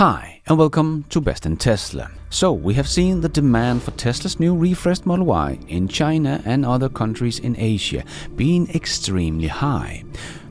Hi, and welcome to Best in Tesla. So, we have seen the demand for Tesla's new refreshed Model Y in China and other countries in Asia being extremely high.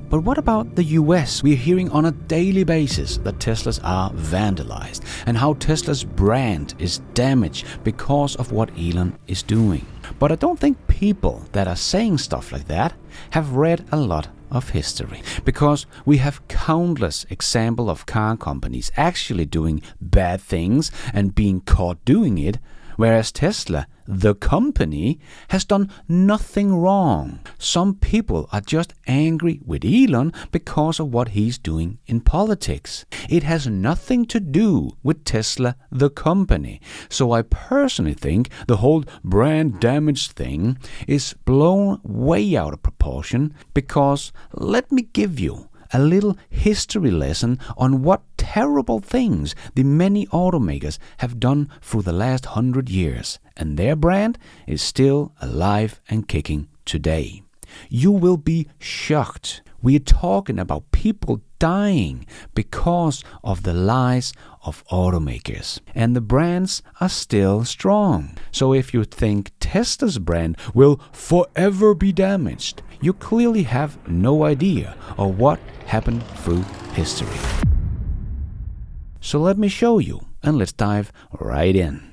But what about the US? We're hearing on a daily basis that Teslas are vandalized and how Tesla's brand is damaged because of what Elon is doing. But I don't think people that are saying stuff like that have read a lot of history, because we have countless examples of car companies actually doing bad things and being caught doing it, whereas Tesla, the company, has done nothing wrong. Some people are just angry with Elon because of what he's doing in politics. It has nothing to do with Tesla, the company. So I personally think the whole brand damage thing is blown way out of proportion, because let me give you a little history lesson on what terrible things the many automakers have done through the last 100 years, and their brand is still alive and kicking today. You will be shocked. We are talking about people dying because of the lies of automakers, and the brands are still strong. So if you think Tesla's brand will forever be damaged, you clearly have no idea of what happened through history. So let me show you, and let's dive right in.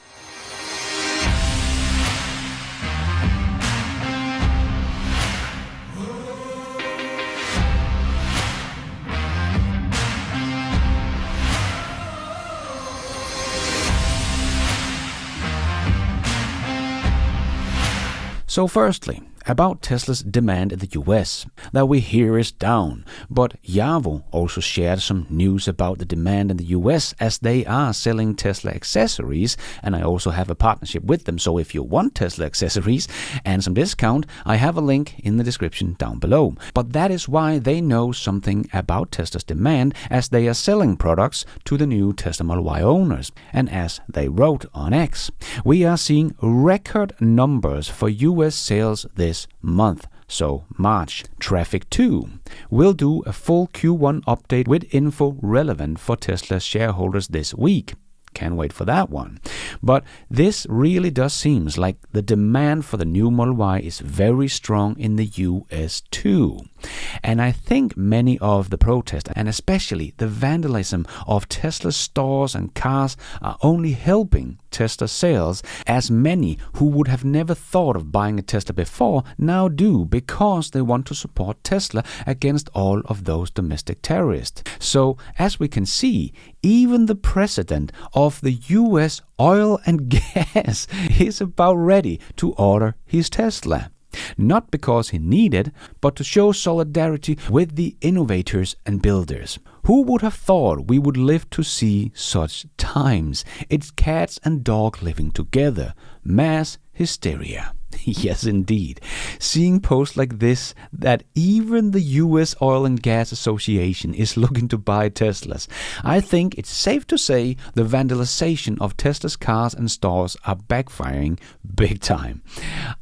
So firstly, about Tesla's demand in the US, that we hear is down, but Yavo also shared some news about the demand in the US, as they are selling Tesla accessories, and I also have a partnership with them. So if you want Tesla accessories and some discount, I have a link in the description down below. But that is why they know something about Tesla's demand, as they are selling products to the new Tesla Model Y owners. And as they wrote on X, we are seeing record numbers for US sales this month. So March traffic too. We'll do a full Q1 update with info relevant for Tesla shareholders this week. Can't wait for that one. But this really does seem like the demand for the new Model Y is very strong in the US too. And I think many of the protests, and especially the vandalism of Tesla stores and cars, are only helping Tesla sales, as many who would have never thought of buying a Tesla before now do, because they want to support Tesla against all of those domestic terrorists. So as we can see, even the president of the US oil and gas is about ready to order his Tesla. Not because he needed, but to show solidarity with the innovators and builders. Who would have thought we would live to see such times? It's cats and dog living together. Mass hysteria. Yes, indeed. Seeing posts like this, that even the US Oil and Gas Association is looking to buy Teslas, I think it's safe to say the vandalization of Tesla's cars and stores are backfiring big time.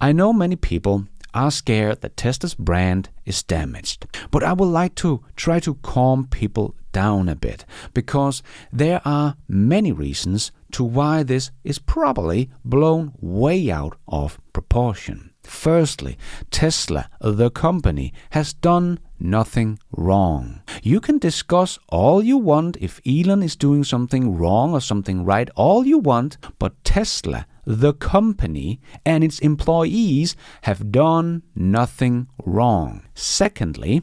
I know many people are scared that Tesla's brand is damaged, but I would like to try to calm people down a bit, because there are many reasons to why this is probably blown way out of proportion. Firstly, Tesla, the company, has done nothing wrong. You can discuss all you want if Elon is doing something wrong or something right, all you want, but Tesla, the company, and its employees have done nothing wrong. Secondly,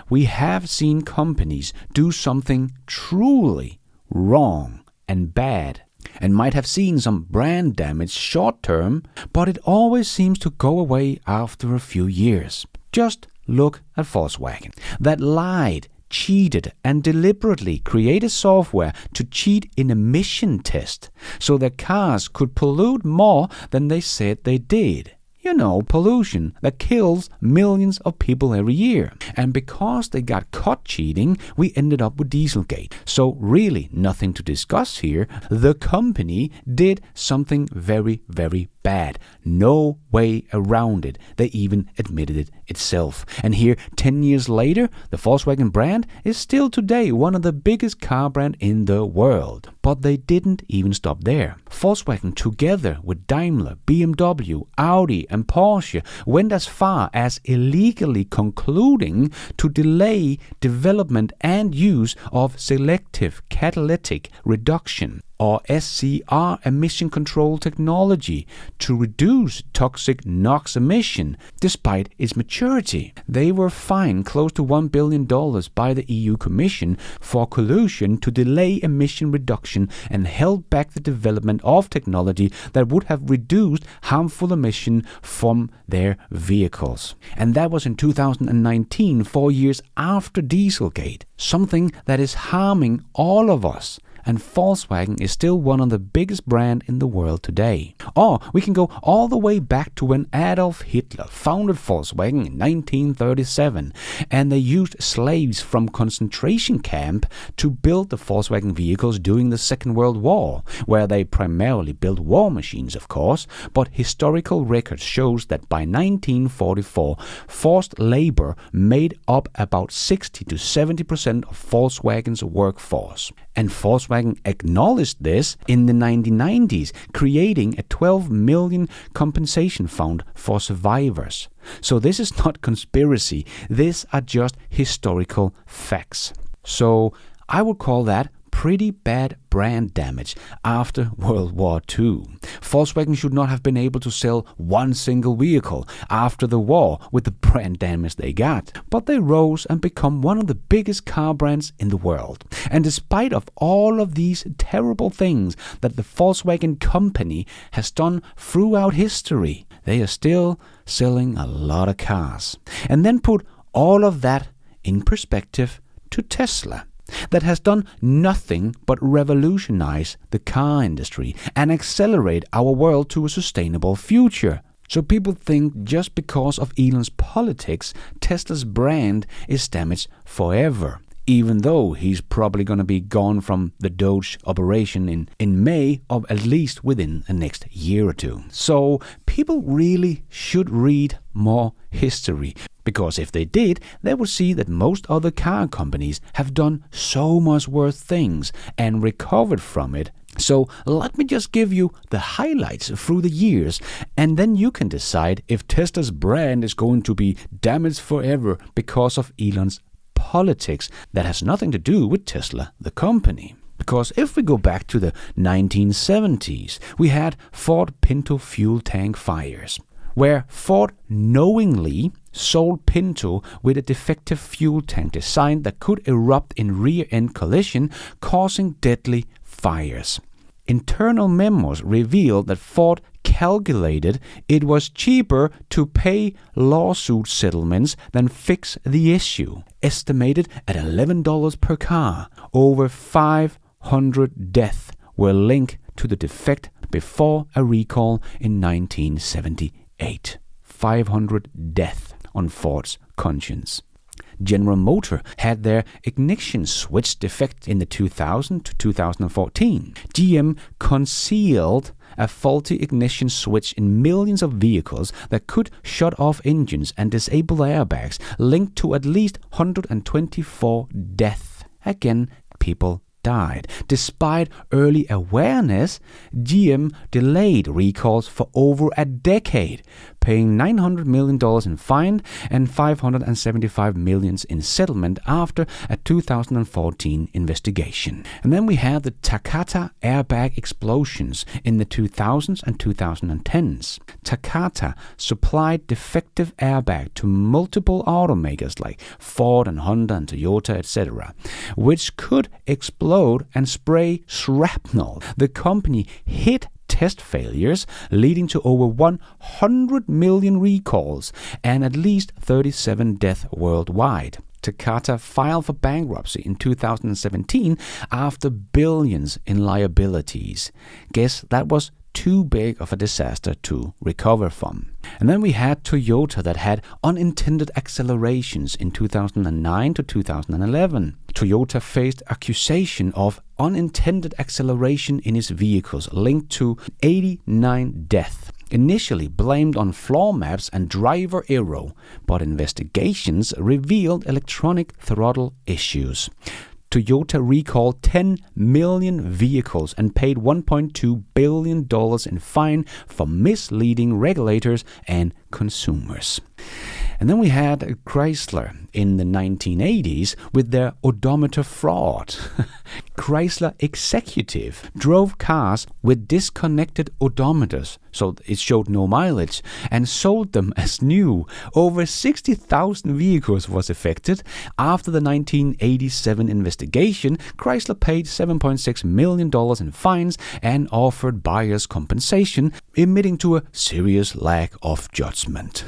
we have seen companies do something truly wrong and bad, and might have seen some brand damage short term, but it always seems to go away after a few years. Just look at Volkswagen, that lied, cheated, and deliberately created software to cheat in emission test so their cars could pollute more than they said they did. You know, pollution that kills millions of people every year. And because they got caught cheating, we ended up with Dieselgate. So really nothing to discuss here. The company did something very, very bad. No way around it. They even admitted it itself. And here, 10 years later, the Volkswagen brand is still today one of the biggest car brands in the world. But they didn't even stop there. Volkswagen, together with Daimler, BMW, Audi and Porsche, went as far as illegally concluding to delay development and use of selective catalytic reduction, or SCR, emission control technology to reduce toxic NOx emission despite its maturity. They were fined close to $1 billion by the EU Commission for collusion to delay emission reduction and held back the development of technology that would have reduced harmful emission from their vehicles. And that was in 2019, 4 years after Dieselgate, something that is harming all of us. And Volkswagen is still one of the biggest brands in the world today. Or we can go all the way back to when Adolf Hitler founded Volkswagen in 1937, and they used slaves from concentration camp to build the Volkswagen vehicles during the Second World War, where they primarily built war machines, of course, but historical record shows that by 1944, forced labor made up about 60 to 70% of Volkswagen's workforce. And Volkswagen acknowledged this in the 1990s, creating a 12 million compensation fund for survivors. So this is not conspiracy, these are just historical facts. So I would call that pretty bad brand damage after World War II. Volkswagen should not have been able to sell one single vehicle after the war with the brand damage they got, but they rose and become one of the biggest car brands in the world. And despite of all of these terrible things that the Volkswagen company has done throughout history, they are still selling a lot of cars. And then put all of that in perspective to Tesla, that has done nothing but revolutionize the car industry and accelerate our world to a sustainable future. So people think just because of Elon's politics, Tesla's brand is damaged forever, even though he's probably going to be gone from the Doge operation in May, or at least within the next year or two. So people really should read more history, because if they did, they would see that most other car companies have done so much worse things and recovered from it. So let me just give you the highlights through the years, and then you can decide if Tesla's brand is going to be damaged forever because of Elon's politics that has nothing to do with Tesla, the company. Because if we go back to the 1970s, we had Ford Pinto fuel tank fires, where Ford knowingly sold Pinto with a defective fuel tank design that could erupt in rear-end collision, causing deadly fires. Internal memos revealed that Ford calculated it was cheaper to pay lawsuit settlements than fix the issue, estimated at $11 per car. Over 500 deaths were linked to the defect before a recall in 1978. 500 deaths on Ford's conscience. General Motors had their ignition switch defect in the 2000 to 2014. GM concealed a faulty ignition switch in millions of vehicles that could shut off engines and disable airbags, linked to at least 124 deaths. Again, people died. Despite early awareness, GM delayed recalls for over a decade, paying $900 million in fine and $575 million in settlement after a 2014 investigation. And then we had the Takata airbag explosions in the 2000s and 2010s. Takata supplied defective airbag to multiple automakers like Ford and Honda and Toyota, etc., which could explode and spray shrapnel. The company hid test failures, leading to over 100 million recalls and at least 37 deaths worldwide. Takata filed for bankruptcy in 2017 after billions in liabilities. Guess that was too big of a disaster to recover from. And then we had Toyota that had unintended accelerations in 2009 to 2011. Toyota faced accusation of unintended acceleration in its vehicles linked to 89 deaths. initially blamed on floor maps and driver error, but investigations revealed electronic throttle issues. Toyota recalled 10 million vehicles and paid $1.2 billion in fine for misleading regulators and consumers. And then we had Chrysler in the 1980s with their odometer fraud. Chrysler executive drove cars with disconnected odometers, so it showed no mileage, and sold them as new. Over 60,000 vehicles was affected. After the 1987 investigation, Chrysler paid $7.6 million in fines and offered buyers compensation, admitting to a serious lack of judgment.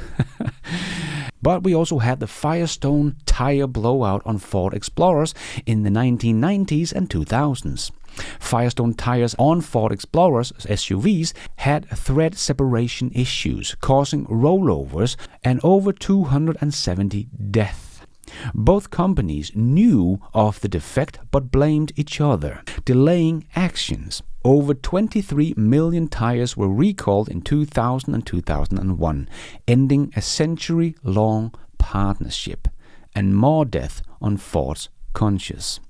But we also had the Firestone tire blowout on Ford Explorers in the 1990s and 2000s. Firestone tires on Ford Explorers SUVs had thread separation issues, causing rollovers and over 270 deaths. Both companies knew of the defect but blamed each other, delaying actions. Over 23 million tires were recalled in 2000 and 2001, ending a century-long partnership, and more death on Ford's conscience.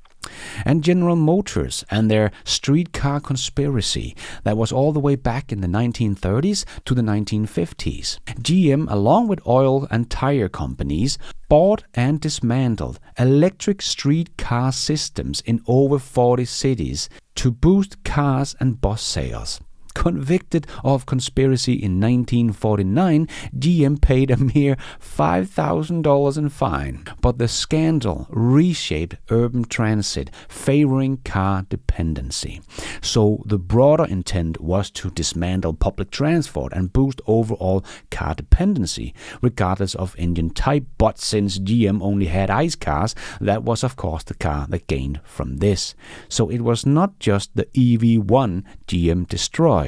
And General Motors and their streetcar conspiracy that was all the way back in the 1930s to the 1950s. GM, along with oil and tire companies, bought and dismantled electric streetcar systems in over 40 cities to boost cars and bus sales. Convicted of conspiracy in 1949, GM paid a mere $5,000 in fine. But the scandal reshaped urban transit, favoring car dependency. So the broader intent was to dismantle public transport and boost overall car dependency, regardless of engine type. But since GM only had ICE cars, that was of course the car that gained from this. So it was not just the EV1 GM destroyed.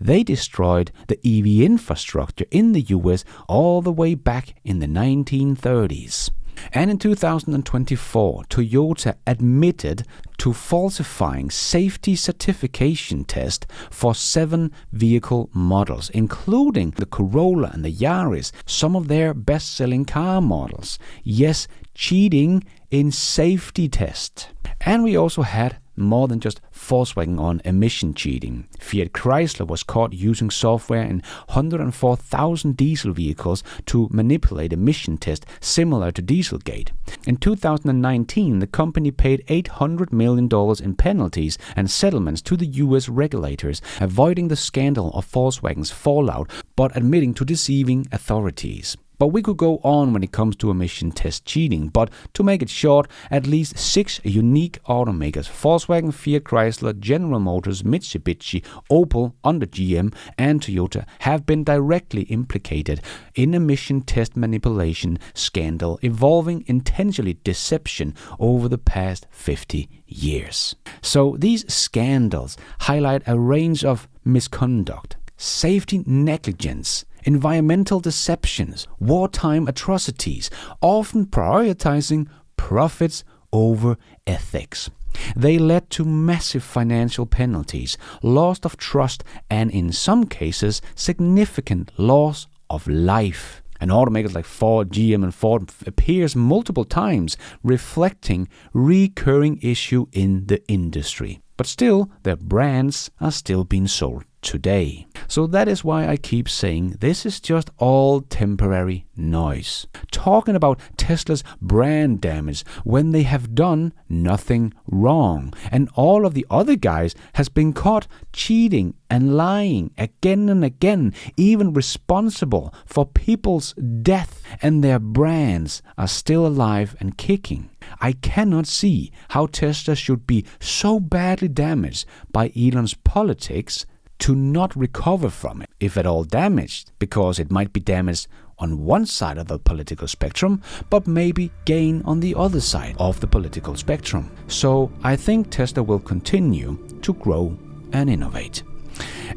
They destroyed the EV infrastructure in the US all the way back in the 1930s. And in 2024, Toyota admitted to falsifying safety certification tests for 7 vehicle models, including the Corolla and the Yaris, some of their best-selling car models. Yes, cheating in safety tests. And we also had more than just Volkswagen on emission cheating. Fiat Chrysler was caught using software in 104,000 diesel vehicles to manipulate emission tests similar to Dieselgate. In 2019, the company paid $800 million in penalties and settlements to the US regulators, avoiding the scandal of Volkswagen's fallout but admitting to deceiving authorities. But we could go on when it comes to emission test cheating, but to make it short, at least 6 unique automakers, Volkswagen, Fiat Chrysler, General Motors, Mitsubishi, Opel under GM, and Toyota, have been directly implicated in emission test manipulation scandal involving intentionally deception over the past 50 years. So these scandals highlight a range of misconduct, safety negligence, environmental deceptions, wartime atrocities, often prioritizing profits over ethics. They led to massive financial penalties, loss of trust, and in some cases, significant loss of life. And automakers like Ford, GM, and Ford appears multiple times, reflecting recurring issue in the industry. But still, their brands are still being sold today. So that is why I keep saying this is just all temporary noise. Talking about Tesla's brand damage when they have done nothing wrong. And all of the other guys has been caught cheating and lying again and again, even responsible for people's death, and their brands are still alive and kicking. I cannot see how Tesla should be so badly damaged by Elon's politics to not recover from it, if at all damaged, because it might be damaged on one side of the political spectrum, but maybe gain on the other side of the political spectrum. So I think Tesla will continue to grow and innovate.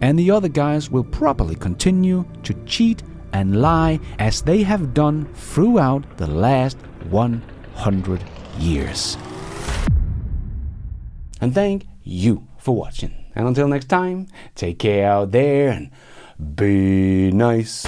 And the other guys will probably continue to cheat and lie as they have done throughout the last 100 years. And thank you for watching. And until next time, take care out there and Be nice.